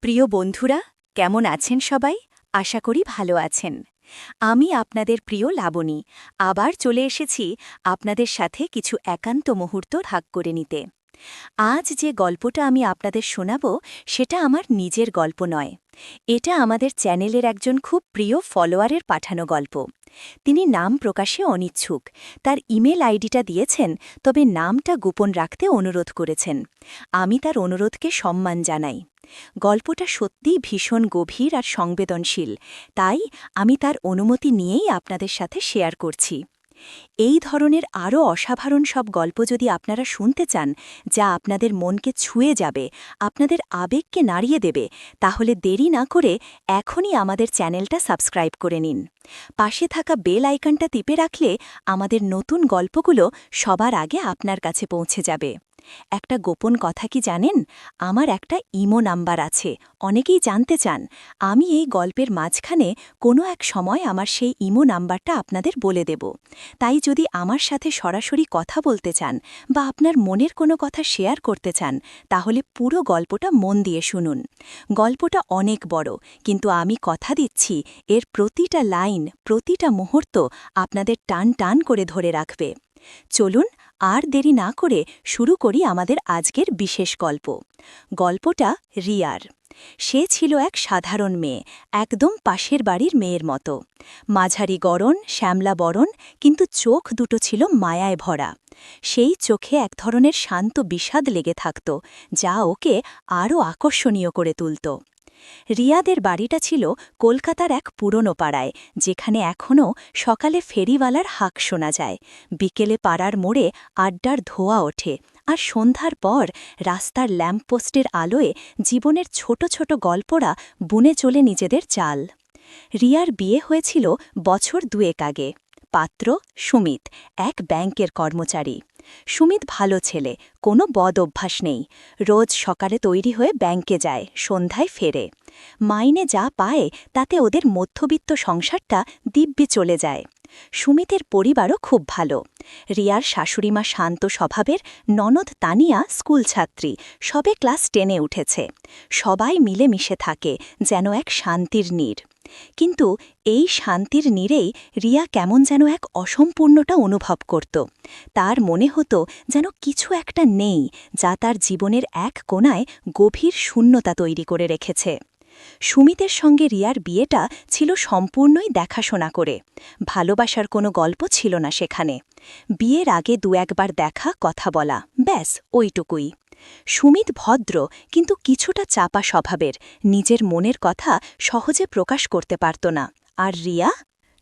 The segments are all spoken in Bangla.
প্রিয় বন্ধুরা, কেমন আছেন সবাই? আশা করি ভালো আছেন। আমি আপনাদের প্রিয় লাবণী, আবার চলে এসেছি আপনাদের সাথে কিছু একান্ত মুহূর্ত ভাগ করে নিতে। আজ যে গল্পটা আমি আপনাদের শোনাব সেটা আমার নিজের গল্প নয়। এটা আমাদের চ্যানেলের একজন খুব প্রিয় ফলোয়ারের পাঠানো গল্প। তিনি নাম প্রকাশে অনিচ্ছুক, তার ইমেল আইডিটা দিয়েছেন, তবে নামটা গোপন রাখতে অনুরোধ করেছেন। আমি তার অনুরোধকে সম্মান জানাই। গল্পটা সত্যিই ভীষণ গভীর আর সংবেদনশীল, তাই আমি তার অনুমতি নিয়েই আপনাদের সাথে শেয়ার করছি। এই ধরনের আরও অসাধারণ সব গল্প যদি আপনারা শুনতে চান, যা আপনাদের মনকে ছুঁয়ে যাবে, আপনাদের আবেগকে নাড়িয়ে দেবে, তাহলে দেরি না করে এখনই আমাদের চ্যানেলটা সাবস্ক্রাইব করে নিন। পাশে থাকা বেল আইকনটা টিপে রাখলে আমাদের নতুন গল্পগুলো সবার আগে আপনার কাছে পৌঁছে যাবে। একটা গোপন কথা কি জানেন? আমার একটা ইমো নাম্বার আছে। অনেকেই জানতে চান। আমি এই গল্পের মাঝখানে কোনো এক সময় আমার সেই ইমো নাম্বারটা আপনাদের বলে দেব। তাই যদি আমার সাথে সরাসরি কথা বলতে চান বা আপনার মনের কোনো কথা শেয়ার করতে চান, তাহলে পুরো গল্পটা মন দিয়ে শুনুন। গল্পটা অনেক বড়, কিন্তু আমি কথা দিচ্ছি এর প্রতিটা লাইন, প্রতিটা মুহূর্ত আপনাদের টান টান করে ধরে রাখবে। চলুন আর দেরি না করে শুরু করি আমাদের আজকের বিশেষ গল্প। গল্পটা রিয়ার। সে ছিল এক সাধারণ মেয়ে, একদম পাশের বাড়ির মেয়ের মতো। মাঝারি গড়ন, শ্যামলা বরণ, কিন্তু চোখ দুটো ছিল মায়ায় ভরা। সেই চোখে এক ধরনের শান্ত বিষাদ লেগে থাকত, যা ওকে আরও আকর্ষণীয় করে তুলত। রিয়াদের বাড়িটা ছিল কলকাতার এক পুরনো পাড়ায়, যেখানে এখনও সকালে ফেরিওয়ালার হাঁক শোনা যায়, বিকেলে পাড়ার মোড়ে আড্ডার ধোঁয়া ওঠে, আর সন্ধ্যার পর রাস্তার ল্যাম্পপোস্টের আলোয় জীবনের ছোট ছোট গল্পরা বুনে চলে নিজেদের চাল। রিয়ার বিয়ে হয়েছিল বছর দুয়েক আগে। পাত্র সুমিত, এক ব্যাংকের কর্মচারী। সুমিত ভালো ছেলে, কোনো বদ অভ্যাস নেই। রোজ সকালে তৈরি হয়ে ব্যাংকে যায়, সন্ধ্যায় ফেরে। মাইনে যা পায় তাতে ওদের মধ্যবিত্ত সংসারটা দিব্যি চলে যায়। সুমিতের পরিবারও খুব ভালো। রিয়ার শাশুড়িমা শান্ত স্বভাবের, ননদ তানিয়া স্কুল ছাত্রী, সবে ক্লাস 10-এ উঠেছে। সবাই মিলেমিশে থাকে, যেন এক শান্তির নীড়। কিন্তু এই শান্তির নীড়েই রিয়া কেমন যেন এক অসম্পূর্ণতা অনুভব করত। তার মনে হতো যেন কিছু একটা নেই, যা তার জীবনের এক কোণায় গভীর শূন্যতা তৈরি করে রেখেছে। সুমিতের সঙ্গে রিয়ার বিয়েটা ছিল সম্পূর্ণই দেখাশোনা করে। ভালোবাসার কোনো গল্প ছিল না সেখানে। বিয়ের আগে দু-একবার দেখা, কথা বলা, ব্যাস ওইটুকুই। সুমিত ভদ্র, কিন্তু কিছুটা চাপা স্বভাবের, নিজের মনের কথা সহজে প্রকাশ করতে পারত না। আর রিয়া,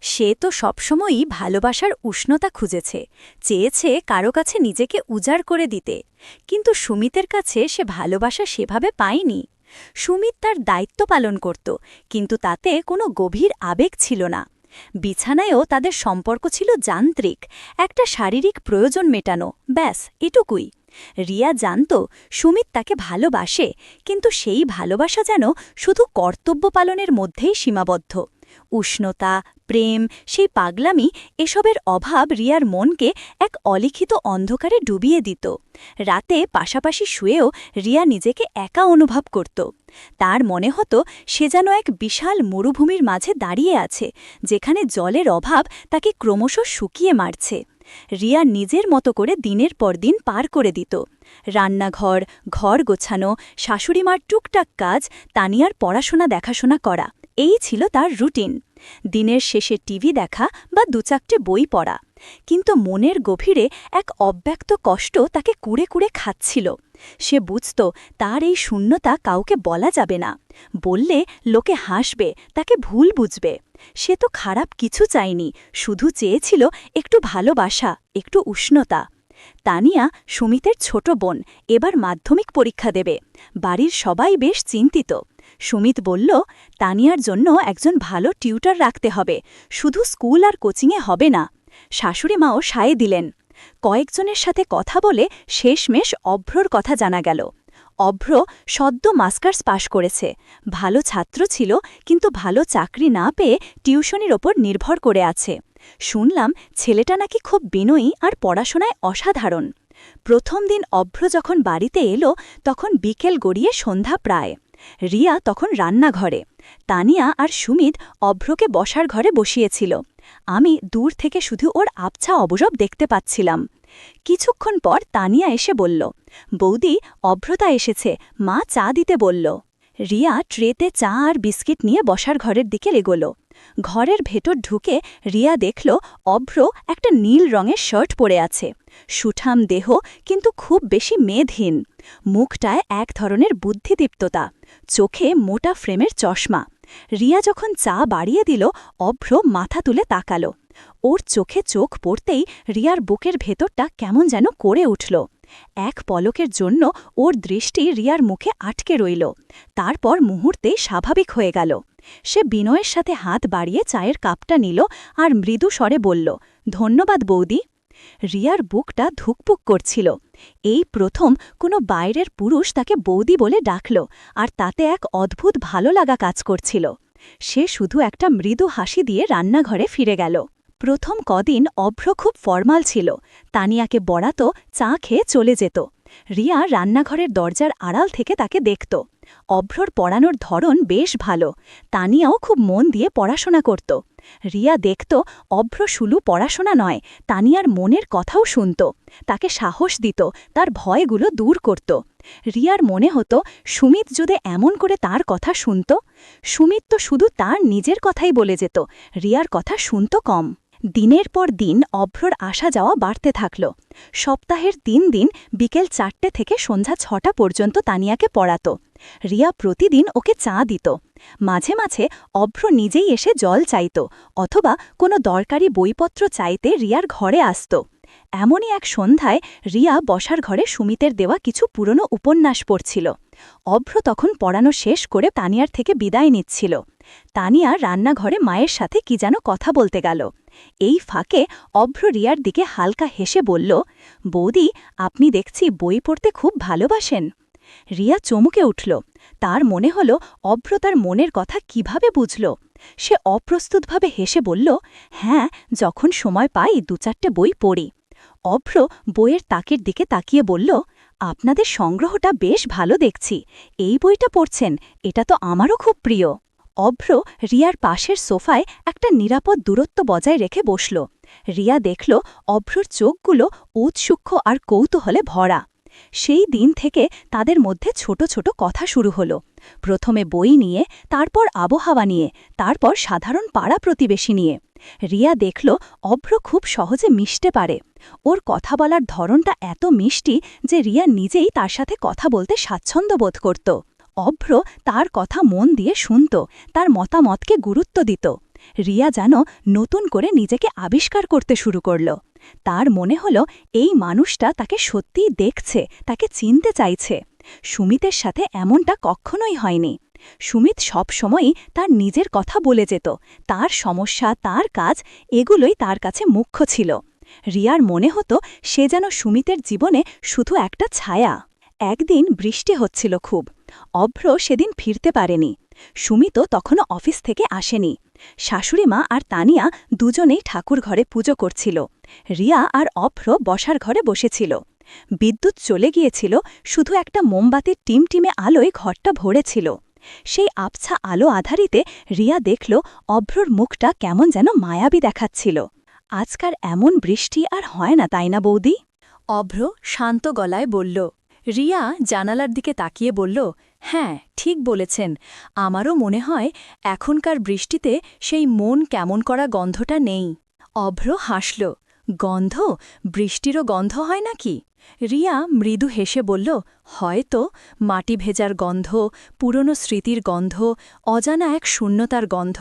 সে তো সবসময়ই ভালোবাসার উষ্ণতা খুঁজেছে, চেয়েছে কারো কাছে নিজেকে উজাড় করে দিতে। কিন্তু সুমিতের কাছে সে ভালোবাসা সেভাবে পায়নি। সুমিত তার দায়িত্ব পালন করত, কিন্তু তাতে কোনো গভীর আবেগ ছিল না। বিছানায়ও তাদের সম্পর্ক ছিল যান্ত্রিক, একটা শারীরিক প্রয়োজন মেটানো, ব্যাস এটুকুই। রিয়া জানত সুমিত তাকে ভালোবাসে, কিন্তু সেই ভালোবাসা যেন শুধু কর্তব্য পালনের মধ্যেই সীমাবদ্ধ। উষ্ণতা, প্রেম, সেই পাগলামি, এসবের অভাব রিয়ার মনকে এক অলিখিত অন্ধকারে ডুবিয়ে দিত। রাতে পাশাপাশি শুয়েও রিয়া নিজেকে একা অনুভব করত। তার মনে হতো সে যেন এক বিশাল মরুভূমির মাঝে দাঁড়িয়ে আছে, যেখানে জলের অভাব তাকে ক্রমশ শুকিয়ে মারছে। রিয়া নিজের মতো করে দিনের পর দিন পার করে দিত। রান্নাঘর, ঘর গোছানো, শাশুড়িমার টুকটাক কাজ, তানিয়ার পড়াশোনা দেখাশোনা করা, এই ছিল তার রুটিন। দিনের শেষে টিভি দেখা বা দু-চারটে বই পড়া। কিন্তু মনের গভীরে এক অব্যক্ত কষ্ট তাকে কুড়ে কুড়ে খাচ্ছিল। সে বুঝত তার এই শূন্যতা কাউকে বলা যাবে না। বললে লোকে হাসবে, তাকে ভুল বুঝবে। সে তো খারাপ কিছু চায়নি, শুধু চেয়েছিল একটু ভালোবাসা, একটু উষ্ণতা। তানিয়া সুমিতের ছোট বোন, এবার মাধ্যমিক পরীক্ষা দেবে। বাড়ির সবাই বেশ চিন্তিত। সুমিত বলল, তানিয়ার জন্য একজন ভালো টিউটর রাখতে হবে, শুধু স্কুল আর কোচিংয়ে হবে না। শাশুড়িমাও সায় দিলেন। কয়েকজনের সাথে কথা বলে শেষমেশ অভ্রর কথা জানা গেল। অভ্র সদ্য মাস্টার্স পাশ করেছে, ভালো ছাত্র ছিল, কিন্তু ভালো চাকরি না পেয়ে টিউশনির ওপর নির্ভর করে আছে। শুনলাম ছেলেটা নাকি খুব বিনয়ী আর পড়াশোনায় অসাধারণ। প্রথম দিন অভ্র যখন বাড়িতে এলো, তখন বিকেল গড়িয়ে সন্ধ্যা প্রায়। রিয়া তখন রান্নাঘরে। তানিয়া আর সুমিত অভ্রকে বসার ঘরে বসিয়েছিল। আমি দূর থেকে শুধু ওর আবছা অবয়ব দেখতে পাচ্ছিলাম। কিছুক্ষণ পর তানিয়া এসে বলল, বৌদি, অভ্রতা এসেছে, মা চা দিতে বলল। রিয়া ট্রেতে চা আর বিস্কিট নিয়ে বসার ঘরের দিকে এগোল। ঘরের ভেতর ঢুকে রিয়া দেখল অভ্র একটা নীল রঙের শার্ট পরে আছে। সুঠাম দেহ, কিন্তু খুব বেশি মেদহীন। মুখটায় এক ধরনের বুদ্ধিদীপ্ততা, চোখে মোটা ফ্রেমের চশমা। রিয়া যখন চা বাড়িয়ে দিল, অভ্র মাথা তুলে তাকাল। ওর চোখে চোখ পড়তেই রিয়ার বুকের ভেতরটা কেমন যেন করে উঠল। এক পলকের জন্য ওর দৃষ্টি রিয়ার মুখে আটকে রইল, তারপর মুহূর্তেই স্বাভাবিক হয়ে গেল। সে বিনয়ের সাথে হাত বাড়িয়ে চায়ের কাপটা নিল আর মৃদু স্বরে বলল, ধন্যবাদ বৌদি। রিয়ার বুকটা ধুকপুক করছিল। এই প্রথম কোনো বাইরের পুরুষ তাকে বৌদি বলে ডাকল, আর তাতে এক অদ্ভুত ভালো লাগা কাজ করছিল। সে শুধু একটা মৃদু হাসি দিয়ে রান্নাঘরে ফিরে গেল। প্রথম কদিন অভ্র খুব ফরমাল ছিল। তানিয়াকে বড়াতো, চা খেয়ে চলে যেত। রিয়া রান্নাঘরের দরজার আড়াল থেকে তাকে দেখত। অভ্রর পড়ানোর ধরন বেশ ভালো। তানিয়াও খুব মন দিয়ে পড়াশোনা করত। রিয়া দেখত অভ্র শুধু পড়াশোনা নয়, তানিয়ার মনের কথাও শুনত, তাকে সাহস দিত, তার ভয়গুলো দূর করত। রিয়ার মনে হতো সুমিত যদি এমন করে তার কথা শুনত। সুমিত তো শুধু তার নিজের কথাই বলে যেত, রিয়ার কথা শুনত কম। দিনের পর দিন অভ্রর আসা যাওয়া বাড়তে থাকল। সপ্তাহের 3 দিন বিকেল 4টে থেকে সন্ধ্যা 6টা পর্যন্ত তানিয়াকে পড়াত। রিয়া প্রতিদিন ওকে চা দিত। মাঝে মাঝে অভ্র নিজেই এসে জল চাইত, অথবা কোনো দরকারি বইপত্র চাইতে রিয়ার ঘরে আসত। এমনই এক সন্ধ্যায় রিয়া বসার ঘরে সুমিতের দেওয়া কিছু পুরনো উপন্যাস পড়ছিল। অভ্র তখন পড়ানো শেষ করে তানিয়ার থেকে বিদায় নিচ্ছিল। তানিয়া রান্নাঘরে মায়ের সাথে কি যেন কথা বলতে গেল। এই ফাঁকে অভ্র রিয়ার দিকে হালকা হেসে বলল, বৌদি, আপনি দেখছি বই পড়তে খুব ভালোবাসেন। রিয়া চমকে উঠল। তার মনে হল অভ্র তার মনের কথা কিভাবে বুঝল। সে অপ্রস্তুতভাবে হেসে বলল, হ্যাঁ, যখন সময় পাই 2-4টে বই পড়ি। অভ্র বইয়ের তাকের দিকে তাকিয়ে বলল, আপনাদের সংগ্রহটা বেশ ভালো দেখছি। এই বইটা পড়ছেন, এটা তো আমারও খুব প্রিয়। অভ্র রিয়ার পাশের সোফায় একটা নিরাপদ দূরত্ব বজায় রেখে বসল। রিয়া দেখল অভ্রর চোখগুলো ঔৎসুক্য আর কৌতূহলে ভরা। সেই দিন থেকে তাদের মধ্যে ছোট ছোট কথা শুরু হল। প্রথমে বই নিয়ে, তারপর আবহাওয়া নিয়ে, তারপর সাধারণ পাড়া প্রতিবেশী নিয়ে। রিয়া দেখল অভ্র খুব সহজে মিশতে পারে। ওর কথা বলার ধরনটা এত মিষ্টি যে রিয়া নিজেই তার সাথে কথা বলতে স্বাচ্ছন্দ্য বোধ করত। অভ্র তার কথা মন দিয়ে শুনত, তার মতামতকে গুরুত্ব দিত। রিয়া যেন নতুন করে নিজেকে আবিষ্কার করতে শুরু করল। তার মনে হল এই মানুষটা তাকে সত্যিই দেখছে, তাকে চিনতে চাইছে। সুমিতের সাথে এমনটা কখনোই হয়নি। সুমিত সবসময়ই তার নিজের কথা বলে যেত, তার সমস্যা, তার কাজ, এগুলোই তার কাছে মুখ্য ছিল। রিয়ার মনে হতো সে যেন সুমিতের জীবনে শুধু একটা ছায়া। একদিন বৃষ্টি হচ্ছিল খুব। অভ্র সেদিন ফিরতে পারেনি। সুমিতও তখনও অফিস থেকে আসেনি। শাশুড়িমা আর তানিয়া দুজনেই ঠাকুর ঘরে পুজো করছিল। রিয়া আর অভ্র বসার ঘরে বসেছিল। বিদ্যুৎ চলে গিয়েছিল, শুধু একটা মোমবাতির টিমটিমে আলোয় ঘরটা ভরেছিল। সেই আবছা আলো আধারিতে রিয়া দেখল অভ্রর মুখটা কেমন যেন মায়াবী দেখাচ্ছিল। আজকার এমন বৃষ্টি আর হয় না, তাই না বৌদি? অভ্র শান্ত গলায় বলল। রিয়া জানালার দিকে তাকিয়ে বলল, হ্যাঁ, ঠিক বলেছেন। আমারও মনে হয় এখনকার বৃষ্টিতে সেই মন কেমন করা গন্ধটা নেই। অভ্র হাসল। গন্ধ? বৃষ্টিরও গন্ধ হয় নাকি? রিয়া মৃদু হেসে বলল, হয়তো। মাটি ভেজার গন্ধ, পুরনো স্মৃতির গন্ধ, অজানা এক শূন্যতার গন্ধ।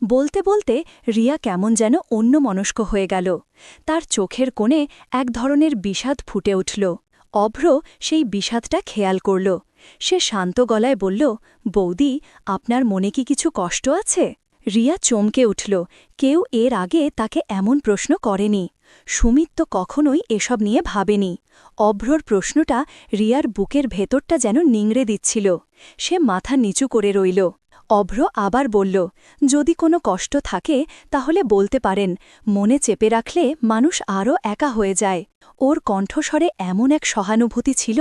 বলতে বলতে রিয়া কেমন যেন অন্যমনস্ক হয়ে গেল। তার চোখের কোণে এক ধরনের বিষাদ ফুটে উঠল। অভ্র সেই বিষাদটা খেয়াল করল। সে শান্ত গলায় বলল, বৌদি, আপনার মনে কি কিছু কষ্ট আছে? রিয়া চমকে উঠল। কেউ এর আগে তাকে এমন প্রশ্ন করেনি। সুমিত তো কখনোই এসব নিয়ে ভাবেনি। অভ্রর প্রশ্নটা রিয়ার বুকের ভেতরটা যেন নিংড়ে দিচ্ছিল। সে মাথা নিচু করে রইল। অভ্র আবার বলল, যদি কোনো কষ্ট থাকে তাহলে বলতে পারেন। মনে চেপে রাখলে মানুষ আরও একা হয়ে যায়। ওর কণ্ঠস্বরে এমন এক সহানুভূতি ছিল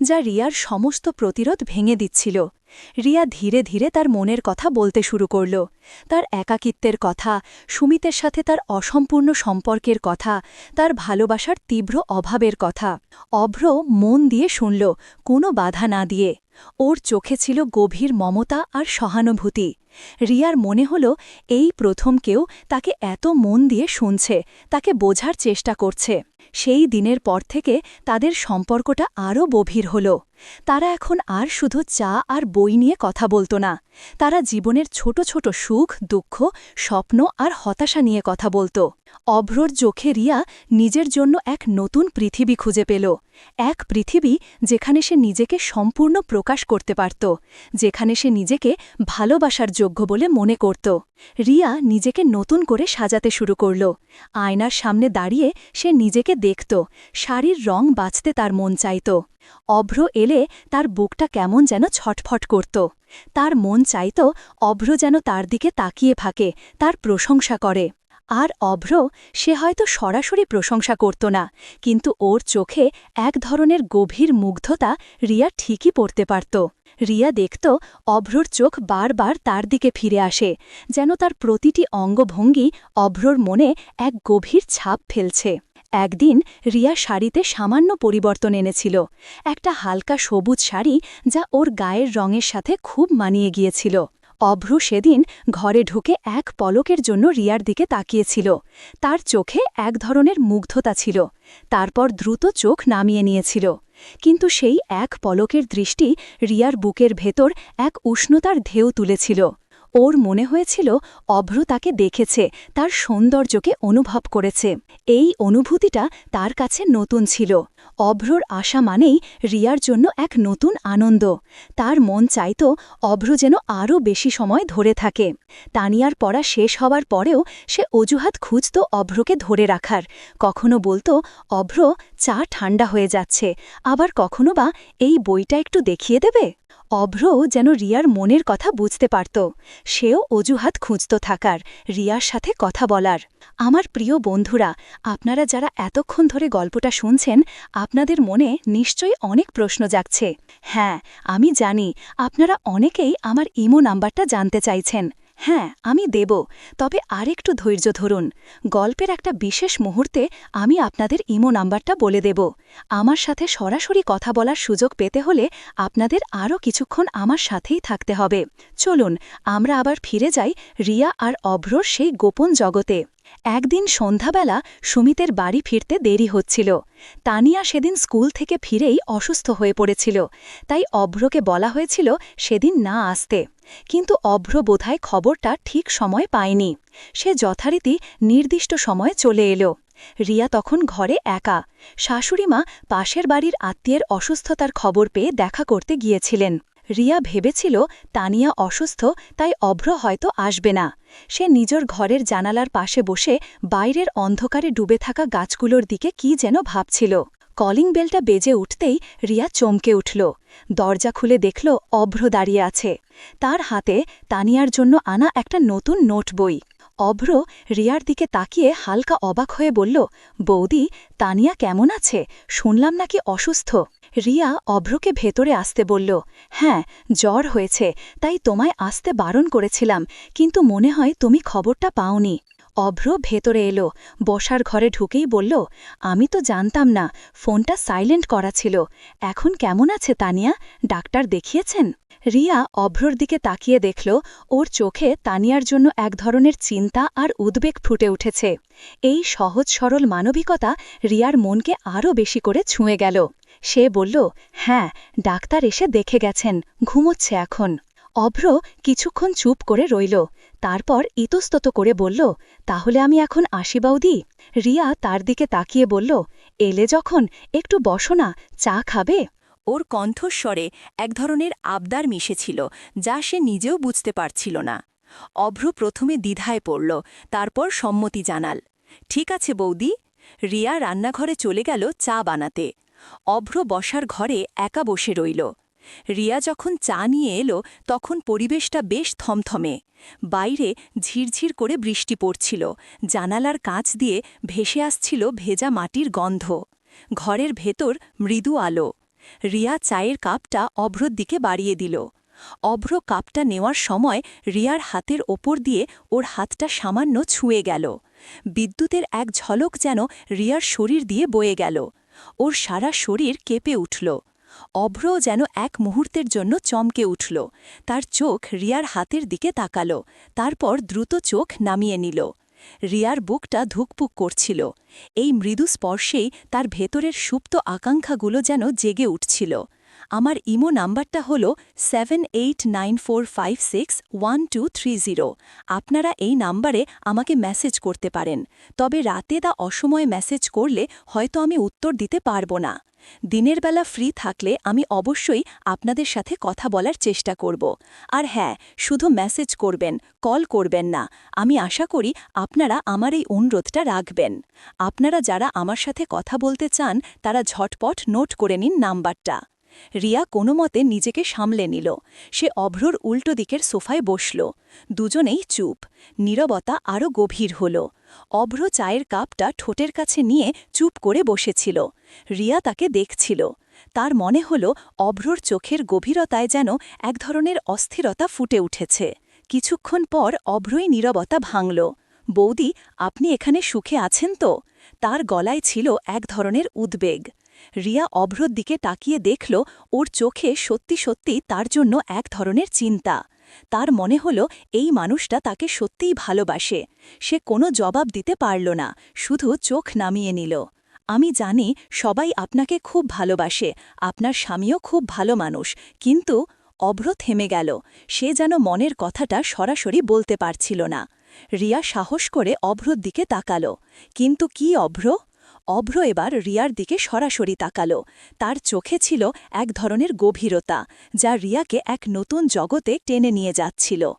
যা রিয়ার সমস্ত প্রতিরোধ ভেঙে দিচ্ছিল। রিয়া ধীরে ধীরে তার মনের কথা বলতে শুরু করল। তার একাকিত্বের কথা, সুমিতের সাথে তার অসম্পূর্ণ সম্পর্কের কথা, তার ভালোবাসার তীব্র অভাবের কথা। অভ্র মন দিয়ে শুনল, কোনো বাধা না দিয়ে। ওর চোখে ছিল গভীর মমতা আর সহানুভূতি। রিয়ার মনে হল এই প্রথম কেউ তাকে এত মন দিয়ে শুনছে, তাকে বোঝার চেষ্টা করছে। সেই দিনের পর থেকে তাদের সম্পর্কটা আরও গভীর হল। তারা এখন আর শুধু চা আর বই নিয়ে কথা বলত না, তারা জীবনের ছোট ছোট সুখ, দুঃখ, স্বপ্ন আর হতাশা নিয়ে কথা বলত। অভ্রর চোখে রিয়া নিজের জন্য এক নতুন পৃথিবী খুঁজে পেল। এক পৃথিবী যেখানে সে নিজেকে সম্পূর্ণ প্রকাশ করতে পারত, যেখানে সে নিজেকে ভালোবাসার যোগ্য বলে মনে করত। রিয়া নিজেকে নতুন করে সাজাতে শুরু করল। আয়নার সামনে দাঁড়িয়ে সে নিজেকে দেখত, শাড়ির রং বাছতে তার মন চাইত। অভ্র এলে তার বুকটা কেমন যেন ছটফট করত। তার মন চাইত অভ্র যেন তার দিকে তাকিয়ে থাকে, তার প্রশংসা করে। আর অভ্র, সে হয়তো সরাসরি প্রশংসা করত না, কিন্তু ওর চোখে এক ধরনের গভীর মুগ্ধতা রিয়া ঠিকই পড়তে পারত। রিয়া দেখত অভ্রর চোখ বারবার তার দিকে ফিরে আসে, যেন তার প্রতিটি অঙ্গভঙ্গি অভ্রর মনে এক গভীর ছাপ ফেলছে। একদিন রিয়া শাড়িতে সামান্য পরিবর্তন এনেছিল, একটা হালকা সবুজ শাড়ি যা ওর গায়ের রঙের সাথে খুব মানিয়ে গিয়েছিল। অভ্র সেদিন ঘরে ঢুকে এক পলকের জন্য রিয়ার দিকে তাকিয়েছিল। তার চোখে এক ধরনের মুগ্ধতা ছিল, তারপর দ্রুত চোখ নামিয়ে নিয়েছিল। কিন্তু সেই এক পলকের দৃষ্টি রিয়ার বুকের ভেতর এক উষ্ণতার ঢেউ তুলেছিল। ওর মনে হয়েছিল অভ্র তাকে দেখেছে, তার সৌন্দর্যকে অনুভব করেছে। এই অনুভূতিটা তার কাছে নতুন ছিল। অভ্রর আশা মানেই রিয়ার জন্য এক নতুন আনন্দ। তার মন চাইত অভ্র যেন আরও বেশি সময় ধরে থাকে। তানিয়ার পড়া শেষ হওয়ার পরেও সে অজুহাত খুঁজত অভ্রকে ধরে রাখার। কখনো বলতো, অভ্র, চা ঠান্ডা হয়ে যাচ্ছে, আবার কখনো বা এই বইটা একটু দেখিয়ে দেবে। অভ্র যেন রিয়ার মনের কথা বুঝতে পারত। সেও অজুহাত খুঁজত থাকার, রিয়ার সাথে কথা বলার। আমার প্রিয় বন্ধুরা, আপনারা যারা এতক্ষণ ধরে গল্পটা শুনছেন, আপনাদের মনে নিশ্চয়ই অনেক প্রশ্ন জাগছে। হ্যাঁ, আমি জানি আপনারা অনেকেই আমার ইমো নাম্বারটা জানতে চাইছেন। হ্যাঁ, আমি দেব, তবে আরেকটু ধৈর্য ধরুন। গল্পের একটা বিশেষ মুহূর্তে আমি আপনাদের ইমো নাম্বারটা বলে দেব। আমার সাথে সরাসরি কথা বলার সুযোগ পেতে হলে আপনাদের আরও কিছুক্ষণ আমার সাথেই থাকতে হবে। চলুন আমরা আবার ফিরে যাই রিয়া আর অভ্রর সেই গোপন জগতে। একদিন সন্ধ্যাবেলা সুমিতের বাড়ি ফিরতে দেরি হচ্ছিল। তানিয়া সেদিন স্কুল থেকে ফিরেই অসুস্থ হয়ে পড়েছিল, তাই অভ্রকে বলা হয়েছিল সেদিন না আসতে। কিন্তু অভ্র বোধহয় খবরটা ঠিক সময় পায়নি। সে যথারীতি নির্দিষ্ট সময়ে চলে এলো। রিয়া তখন ঘরে একা। শাশুড়িমা পাশের বাড়ির আত্মীয়ের অসুস্থতার খবর পেয়ে দেখা করতে গিয়েছিলেন। রিয়া ভেবেছিল তানিয়া অসুস্থ, তাই অভ্র হয়তো আসবে না। সে নিজের ঘরের জানালার পাশে বসে বাইরের অন্ধকারে ডুবে থাকা গাছগুলোর দিকে কি যেন ভাবছিল। কলিং বেলটা বেজে উঠতেই রিয়া চমকে উঠল। দরজা খুলে দেখল অভ্র দাঁড়িয়ে আছে। তার হাতে তানিয়ার জন্য আনা একটা নতুন নোট বই। অভ্র রিয়ার দিকে তাকিয়ে হালকা অবাক হয়ে বলল, বৌদি, তানিয়া কেমন আছে? শুনলাম নাকি অসুস্থ। রিয়া অভ্রকে ভেতরে আসতে বলল, হ্যাঁ, জ্বর হয়েছে, তাই তোমায় আসতে বারণ করেছিলাম, কিন্তু মনে হয় তুমি খবরটা পাওনি। অভ্র ভেতরে এলো, বসার ঘরে ঢুকেই বলল, আমি তো জানতাম না, ফোনটা সাইলেন্ট করা ছিল। এখন কেমন আছে তানিয়া? ডাক্তার দেখিয়েছেন? রিয়া অভ্রর দিকে তাকিয়ে দেখল, ওর চোখে তানিয়ার জন্য এক ধরনের চিন্তা আর উদ্বেগ ফুটে উঠেছে। এই সহজ সরল মানবিকতা রিয়ার মনকে আরও বেশি করে ছুঁয়ে গেল। সে বলল, হ্যাঁ, ডাক্তার এসে দেখে গেছেন, ঘুমোচ্ছে এখন। অভ্র কিছুক্ষণ চুপ করে রইল, তারপর ইতস্তত করে বলল, তাহলে আমি এখন আসি বৌদি? রিয়া তার দিকে তাকিয়ে বলল, এলে যখন একটু বসো না, চা খাবে? ওর কণ্ঠস্বরে এক ধরনের আবদার মিশেছিল, যা সে নিজেও বুঝতে পারছিল না। অভ্র প্রথমে দ্বিধায় পড়ল, তারপর সম্মতি জানাল। ঠিক আছে বৌদি। রিয়া রান্নাঘরে চলে গেল চা বানাতে। অভ্র বসার ঘরে একা বসে রইল। রিয়া যখন চা নিয়ে এলো তখন পরিবেশটা বেশ থমথমে। বাইরে ঝিরঝির করে বৃষ্টি পড়ছিল, জানালার কাঁচ দিয়ে ভেসে আসছিল ভেজা মাটির গন্ধ। ঘরের ভেতর মৃদু আলো। রিয়া চায়ের কাপটা অভ্রর দিকে বাড়িয়ে দিল। অভ্র কাপটা নেওয়ার সময় রিয়ার হাতের ওপর দিয়ে ওর হাতটা সামান্য ছুঁয়ে গেল। বিদ্যুতের এক ঝলক যেন রিয়ার শরীর দিয়ে বয়ে গেল। ওর সারা শরীর কেঁপে উঠল। অভ্রও যেন এক মুহূর্তের জন্য চমকে উঠল। তার চোখ রিয়ার হাতের দিকে তাকাল, তারপর দ্রুত চোখ নামিয়ে নিল। রিয়ার বুকটা ধুকপুক করছিল। এই মৃদু স্পর্শেই তার ভেতরের সুপ্ত আকাঙ্ক্ষাগুলো যেন জেগে উঠছিল। আমার ইমো নাম্বারটা হল 7894561230। আপনারা এই নাম্বারে আমাকে মেসেজ করতে পারেন, তবে রাতে বা অসময়ে মেসেজ করলে হয়তো আমি উত্তর দিতে পারব না। দিনের বেলা ফ্রি থাকলে আমি অবশ্যই আপনাদের সাথে কথা বলার চেষ্টা করব। আর হ্যাঁ, শুধু মেসেজ করবেন, কল করবেন না। আমি আশা করি আপনারা আমার এই অনুরোধটা রাখবেন। আপনারা যারা আমার সাথে কথা বলতে চান তারা ঝটপট নোট করে নিন নাম্বারটা। রিয়া কোনোমতে নিজেকে সামলে নিল। সে অভ্রর উল্টো দিকের সোফায় বসল। দুজনেই চুপ। নীরবতা আরও গভীর হল। অভ্র চায়ের কাপটা ঠোঁটের কাছে নিয়ে চুপ করে বসেছিল। রিয়া তাকে দেখছিল। তার মনে হল অভ্রর চোখের গভীরতায় যেন এক ধরনের অস্থিরতা ফুটে উঠেছে। কিছুক্ষণ পর অভ্রই নীরবতা ভাঙল। বৌদি, আপনি এখানে সুখে আছেন তো? তার গলায় ছিল এক ধরনের উদ্বেগ। রিয়া অভ্রর দিকে তাকিয়ে দেখল ওর চোখে সত্যি সত্যি তার জন্য এক ধরনের চিন্তা। তার মনে হল এই মানুষটা তাকে সত্যিই ভালোবাসে। সে কোনো জবাব দিতে পারল না, শুধু চোখ নামিয়ে নিল। আমি জানি সবাই আপনাকে খুব ভালোবাসে, আপনার স্বামীও খুব ভালো মানুষ, কিন্তু অভ্র থেমে গেল। সে যেন মনের কথাটা সরাসরি বলতে পারছিল না। রিয়া সাহস করে অভ্রর দিকে তাকাল। কিন্তু কি অভ্র? অভ্র এবার রিয়ার দিকে সরাসরি তাকাল। তার চোখে ছিল এক ধরনের গভীরতা, যা রিয়াকে এক নতুন জগতে টেনে নিয়ে যাচ্ছিল।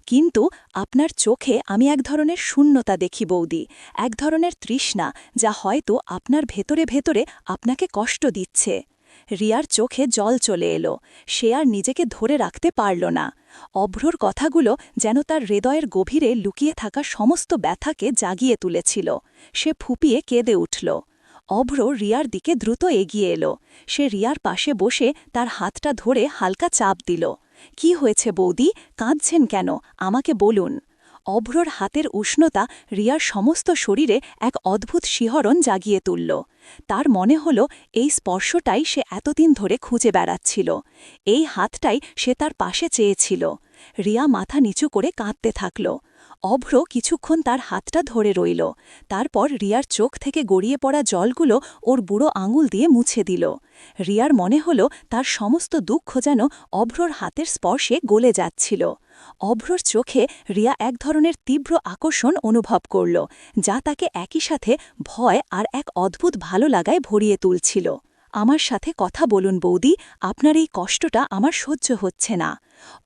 কিন্তু আপনার চোখে আমি এক ধরনের শূন্যতা দেখি বৌদি, এক ধরনের তৃষ্ণা, যা হয়তো আপনার ভেতরে ভেতরে আপনাকে কষ্ট দিচ্ছে। রিয়ার চোখে জল চলে এলো। সে আর নিজেকে ধরে রাখতে পারল না। অভ্রর কথাগুলো যেন তার হৃদয়ের গভীরে লুকিয়ে থাকা সমস্ত ব্যথাকে জাগিয়ে তুলেছিল। সে ফুঁপিয়ে কেঁদে উঠল। অভ্র রিয়ার দিকে দ্রুত এগিয়ে এলো। সে রিয়ার পাশে বসে তার হাতটা ধরে হালকা চাপ দিল। কি হয়েছে বৌদি, কাঁদছেন কেন? আমাকে বলুন। অভ্রর হাতের উষ্ণতা রিয়ার সমস্ত শরীরে এক অদ্ভুত শিহরণ জাগিয়ে তুলল। তার মনে হল এই স্পর্শটাই সে এতদিন ধরে খুঁজে বেড়াচ্ছিল। এই হাতটাই সে তার পাশে চেয়েছিল। রিয়া মাথা নিচু করে কাঁদতে থাকল। অভ্র কিছুক্ষণ তার হাতটা ধরে রইল। তারপর রিয়ার চোখ থেকে গড়িয়ে পড়া জলগুলো ওর বুড়ো আঙুল দিয়ে মুছে দিল। রিয়ার মনে হল তার সমস্ত দুঃখ যেন অভ্রর হাতের স্পর্শে গলে যাচ্ছিল। অভ্রর চোখে রিয়া এক ধরনের তীব্র আকর্ষণ অনুভব করল, যা তাকে একই সাথে ভয় আর এক অদ্ভুত ভালো লাগায় ভরিয়ে তুলছিল। আমার সাথে কথা বলুন বৌদি, আপনার এই কষ্টটা আমার সহ্য হচ্ছে না।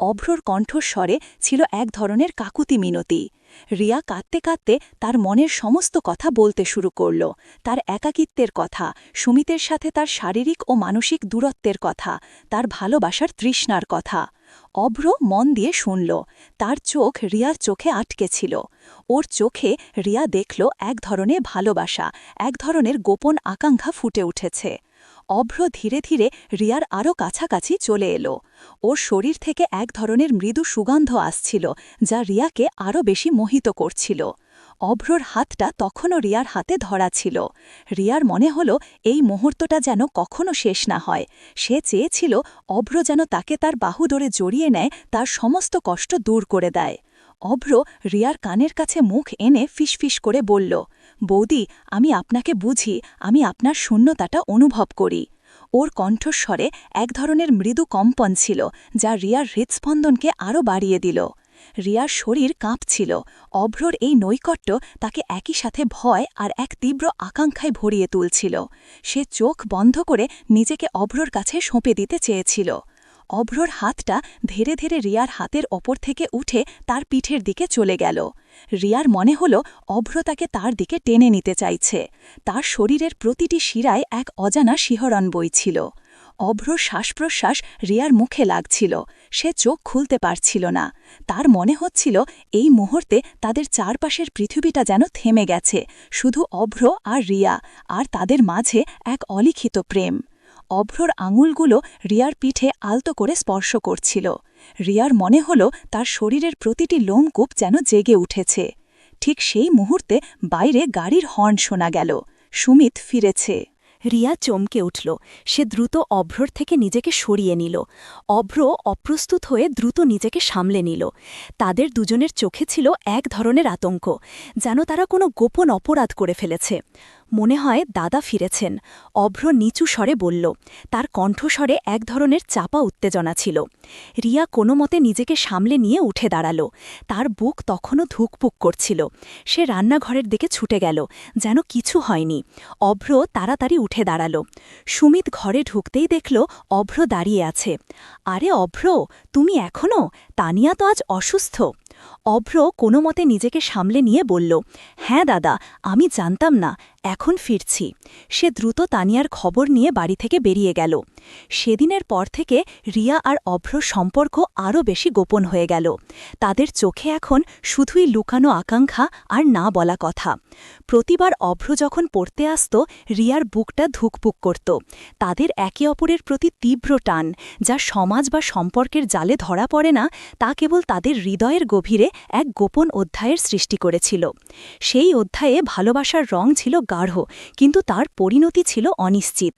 অভ্রর কণ্ঠস্বরে ছিল এক ধরনের কাকুতি মিনতি। রিয়া কাঁদতে কাঁদতে তার মনের সমস্ত কথা বলতে শুরু করল। তার একাকিত্বের কথা, সুমিতের সাথে তার শারীরিক ও মানসিক দূরত্বের কথা, তার ভালোবাসার তৃষ্ণার কথা। অভ্র মন দিয়ে শুনল। তার চোখ রিয়ার চোখে আটকে ছিল। ওর চোখে রিয়া দেখল এক ধরনের ভালোবাসা, এক ধরনের গোপন আকাঙ্ক্ষা ফুটে উঠেছে। অভ্র ধীরে ধীরে রিয়ার আরও কাছাকাছি চলে এলো। ওর শরীর থেকে এক ধরনের মৃদু সুগন্ধ আসছিল, যা রিয়াকে আরও বেশি মোহিত করছিল। অভ্রর হাতটা তখনও রিয়ার হাতে ধরা ছিল। রিয়ার মনে হল এই মুহূর্তটা যেন কখনো শেষ না হয়। সে চেয়েছিল অভ্র যেন তাকে তার বাহু ধরে জড়িয়ে নেয়, তার সমস্ত কষ্ট দূর করে দেয়। অভ্র রিয়ার কানের কাছে মুখ এনে ফিসফিস করে বলল, বৌদি, আমি আপনাকে বুঝি, আমি আপনার শূন্যতাটা অনুভব করি। ওর কণ্ঠস্বরে এক ধরনের মৃদু কম্পন ছিল, যা রিয়ার হৃৎস্পন্দনকে আরও বাড়িয়ে দিল। রিয়ার শরীর কাঁপছিল। অভ্রর এই নৈকট্য তাকে একই সাথে ভয় আর এক তীব্র আকাঙ্ক্ষায় ভরিয়ে তুলছিল। সে চোখ বন্ধ করে নিজেকে অভ্রর কাছে সঁপে দিতে চেয়েছিল। অভ্রর হাতটা ধীরে ধীরে রিয়ার হাতের ওপর থেকে উঠে তার পিঠের দিকে চলে গেল। রিয়ার মনে হল অভ্র তাকে তার দিকে টেনে নিতে চাইছে। তার শরীরের প্রতিটি শিরায় এক অজানা শিহরণ বইছিল। অভ্র শ্বাসপ্রশ্বাস রিয়ার মুখে লাগছিল। সে চোখ খুলতে পারছিল না। তার মনে হচ্ছিল এই মুহূর্তে তাদের চারপাশের পৃথিবীটা যেন থেমে গেছে, শুধু অভ্র আর রিয়া, আর তাদের মাঝে এক অলিখিত প্রেম। অভ্রর আঙুলগুলো রিয়ার পিঠে আলতো করে স্পর্শ করছিল। রিয়ার মনে হল তার শরীরের প্রতিটি লোমকূপ যেন জেগে উঠেছে। ঠিক সেই মুহূর্তে বাইরে গাড়ির হর্ন শোনা গেল। সুমিত ফিরেছে। রিয়া চমকে উঠল। সে দ্রুত অভ্রর থেকে নিজেকে সরিয়ে নিল। অভ্র অপ্রস্তুত হয়ে দ্রুত নিজেকে সামলে নিল। তাদের দুজনের চোখে ছিল এক ধরনের আতঙ্ক, যেন তারা কোনো গোপন অপরাধ করে ফেলেছে। মনে হয় দাদা ফিরেছেন, অভ্র নিচু স্বরে বলল। তার কণ্ঠস্বরে এক ধরনের চাপা উত্তেজনা ছিল। রিয়া কোনো মতে নিজেকে সামলে নিয়ে উঠে দাঁড়াল। তার বুক তখনও ধুকপুক করছিল। সে রান্নাঘরের দিকে ছুটে গেল, যেন কিছু হয়নি। অভ্র তাড়াতাড়ি উঠে দাঁড়াল। সুমিত ঘরে ঢুকতেই দেখল অভ্র দাঁড়িয়ে আছে। আরে অভ্র, তুমি এখনও? তানিয়া তো আজ অসুস্থ। অভ্র কোনো মতে নিজেকে সামলে নিয়ে বলল, হ্যাঁ দাদা, আমি জানতাম না, এখন ফিরছি। সে দ্রুত তানিয়ার খবর নিয়ে বাড়ি থেকে বেরিয়ে গেল। সেদিনের পর থেকে রিয়া আর অভ্র সম্পর্ক আরও বেশি গোপন হয়ে গেল। তাদের চোখে এখন শুধুই লুকানো আকাঙ্ক্ষা আর না বলা কথা। প্রতিবার অভ্র যখন পড়তে আসত, রিয়ার বুকটা ধুকপুক করত। তাদের একে অপরের প্রতি তীব্র টান, যা সমাজ বা সম্পর্কের জালে ধরা পড়ে না, তা কেবল তাদের হৃদয়ের গভীরে এক গোপন অধ্যায়ের সৃষ্টি করেছিল। সেই অধ্যায়ে ভালোবাসার রং ছিল গাঢ়, কিন্তু তার পরিণতি ছিল অনিশ্চিত।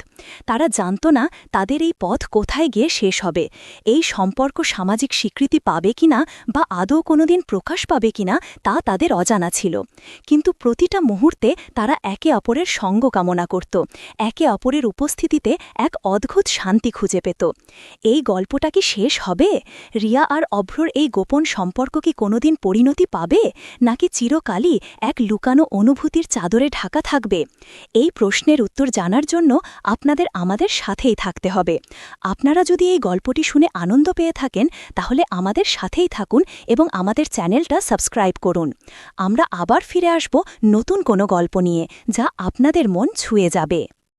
তারা জানত না তাদের এই পথ কোথায় গিয়ে শেষ হবে। এই সম্পর্ক সামাজিক স্বীকৃতি পাবে কিনা বা আদৌ কোনোদিন প্রকাশ পাবে কিনা তা তাদের অজানা ছিল। কিন্তু প্রতিটা মুহূর্তে তারা একে অপরের সঙ্গ কামনা করত, একে অপরের উপস্থিতিতে এক অদ্ভুত শান্তি খুঁজে পেত। এই গল্পটা কি শেষ হবে? রিয়া আর অভ্রর এই গোপন সম্পর্ক কি কোনোদিন পরিণতি পাবে, নাকি চিরকালই এক লুকানো অনুভূতির চাদরে ঢাকা থাকবে? এই প্রশ্নের উত্তর জানার জন্য আপনাদের আমাদের সাথেই থাকতে হবে। আপনারা যদি এই গল্পটি শুনে আনন্দ পেয়ে থাকেন, তাহলে আমাদের সাথেই থাকুন এবং আমাদের চ্যানেলটা সাবস্ক্রাইব করুন। আমরা আবার ফিরে আসব নতুন কোনো গল্প নিয়ে, যা আপনাদের মন ছুঁয়ে যাবে।